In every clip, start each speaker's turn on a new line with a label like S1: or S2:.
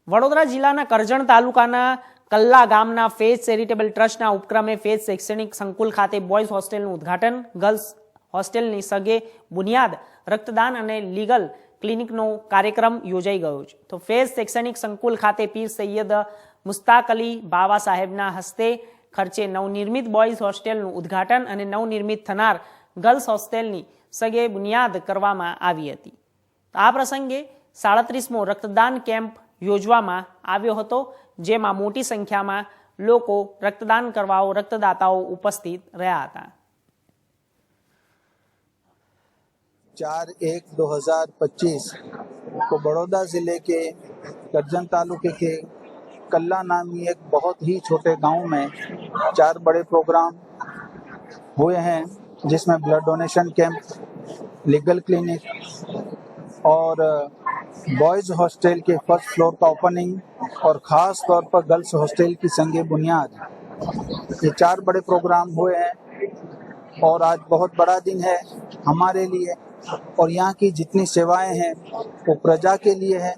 S1: વડોદરા જિલ્લાના કરજણ તાલુકાના કલ્લા ગામના ફેઝ ચેરિટેબલ ટ્રસ્ટના ઉપક્રમે ફેઝ શૈક્ષણિક સંકુલ ખાતે બોયઝ હોસ્ટેલનું ઉદ્ઘાટન, ગર્લ્સ હોસ્ટેલની સગે બુનિયાદ, રક્તદાન અને લીગલ ક્લિનિકનો કાર્યક્રમ યોજાઈ ગયો છે. તો ફેઝ શૈક્ષણિક સંકુલ ખાતે પીર સૈયદ મુસ્તાક અલી બાવા સાહેબના હસ્તે ખર્ચે નવનિર્મિત બોયઝ હોસ્ટેલનું ઉદ્ઘાટન અને નવનિર્મિત થનાર ગર્લ્સ હોસ્ટેલની સગે બુનિયાદ કરવામાં આવી હતી. આ પ્રસંગે 37મો રક્તદાન કેમ્પ યોજવામાં આવ્યો હતો, જેમાં મોટી સંખ્યામાં લોકો રક્તદાન કરવા રક્તદાતાઓ ઉપસ્થિત રહ્યા હતા.
S2: 4/1/2025 को बड़ौदा जिले के करजन तालुके के कल्ला नामी एक बहुत ही छोटे गांव में 4 बड़े प्रोग्राम हुए हैं, जिसमें blood donation camp, legal clinic और बॉयज़ हॉस्टल के फर्स्ट फ्लोर का ओपनिंग और ख़ास तौर पर गर्ल्स हॉस्टल की संगे बुनियाद, ये 4 बड़े प्रोग्राम हुए हैं. और आज बहुत बड़ा दिन है हमारे लिए, और यहाँ की जितनी सेवाएं हैं वो प्रजा के लिए है.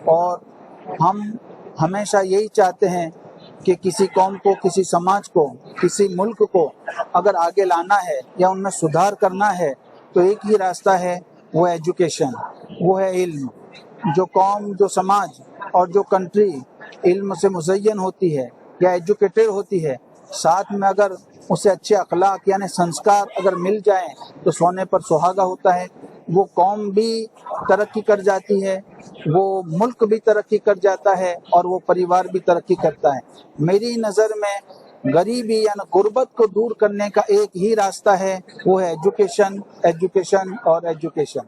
S2: और हम हमेशा यही चाहते हैं कि किसी कौम को, किसी समाज को, किसी मुल्क को अगर आगे लाना है या उनमें सुधार करना है तो एक ही रास्ता है, वो एजुकेशन, वो है इल्म. जो कौम, जो समाज और जो कंट्री इल्म से मुज़य्यन होती है या एजुकेटेड होती है, साथ में अगर उसे अच्छे अखलाक यानी संस्कार अगर मिल जाएं तो सोने पर सुहागा होता है. वो कौम भी तरक्की कर जाती है, वो मुल्क भी तरक्की कर जाता है और वो परिवार भी तरक्की करता है. मेरी नज़र में गरीबी यानी गुर्बत को दूर करने का एक ही रास्ता है, वो है एजुकेशन, एजुकेशन और एजुकेशन.